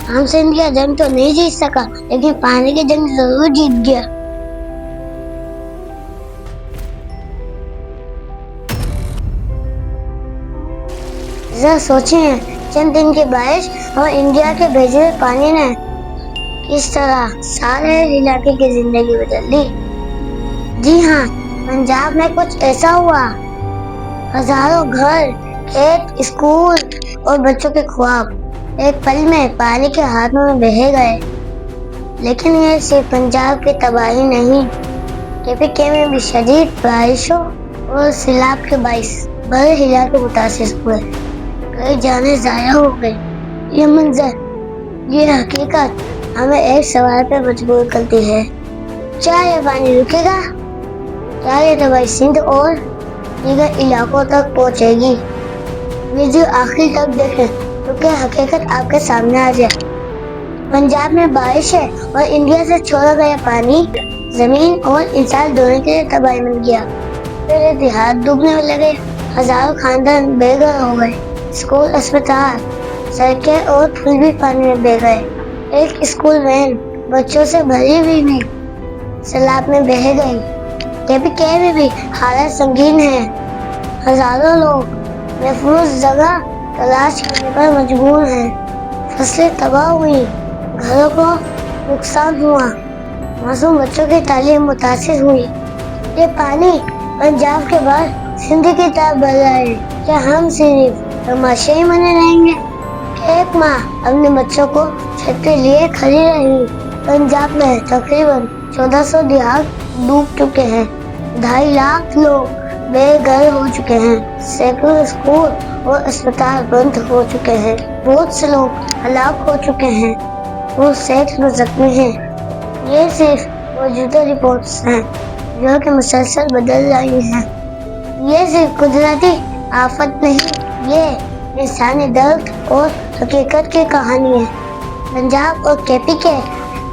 हमसे इंडिया जंग तो नहीं जीत सका, लेकिन पानी की जंग जरूर जीत गया। जरा सोचें, चंद दिन की बारिश और इंडिया के भेजे हुए पानी ने किस तरह सारे इलाके की जिंदगी बदल दी। जी हाँ, पंजाब में कुछ ऐसा हुआ। हजारों घर, खेत, स्कूल और बच्चों के ख्वाब एक पल में पानी के हाथों में बह गए। लेकिन ये सिर्फ पंजाब की तबाही नहीं, केपीके में भी शदीद बारिशों और सैलाब के बाइस बड़े इलाके मुतासिर हुए। कई जाने जाया हो गई। ये मंजर, ये हकीकत हमें एक सवाल पे मजबूर करती है, क्या ये पानी रुकेगा? क्या ये तबाही सिंध और दीगर इलाकों तक पहुंचेगी? वीडियो आखिर तक देखें तो क्या हकीकत आपके सामने आ जाए। पंजाब में बारिश है और इंडिया से छोड़ा गया पानी जमीन और इंसान दोनों के लिए तबाही बन गया। फिर देहात डूबने लगे, हजारों खानदान बेघर हो गए, स्कूल, अस्पताल, सड़कें और पुल भी पानी में बह गए। एक स्कूल वैन बच्चों से भरी हुई भी सैलाब में बह गई। केपीके में भी हालत संगीन है। हजारों लोग महफूज जगह तलाश करने पर मजबूर हैं। फसलें तबाह हुई, घरों को नुकसान हुआ, मासूम बच्चों की तालीम मुतासिर हुई। ये पानी पंजाब के बाद सिंध की तरफ बढ़ रहा है। क्या हम सिर्फ तमाशे ही मने रहेंगे? एक माँ अपने बच्चों को छत लिए खड़ी रही। पंजाब में तकरीबन 1400 देहात डूब चुके हैं। 2.5 लाख लोग बेघर हो चुके हैं। सैकड़ों स्कूल और अस्पताल बंद हो चुके हैं। बहुत से लोग हलाक हो चुके हैं और सैकड़ों जख्मी हैं। ये सिर्फ मौजूदा रिपोर्ट्स हैं जो कि मुसलसल बदल रही हैं। ये सिर्फ कुदरती आफत नहीं, ये इंसानी दर्द और हकीकत की कहानी है। पंजाब और केपीके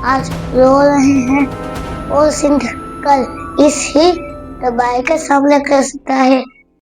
आज रो रहे हैं और सिंध कल इस ही तबाही का सामना कर सकता है।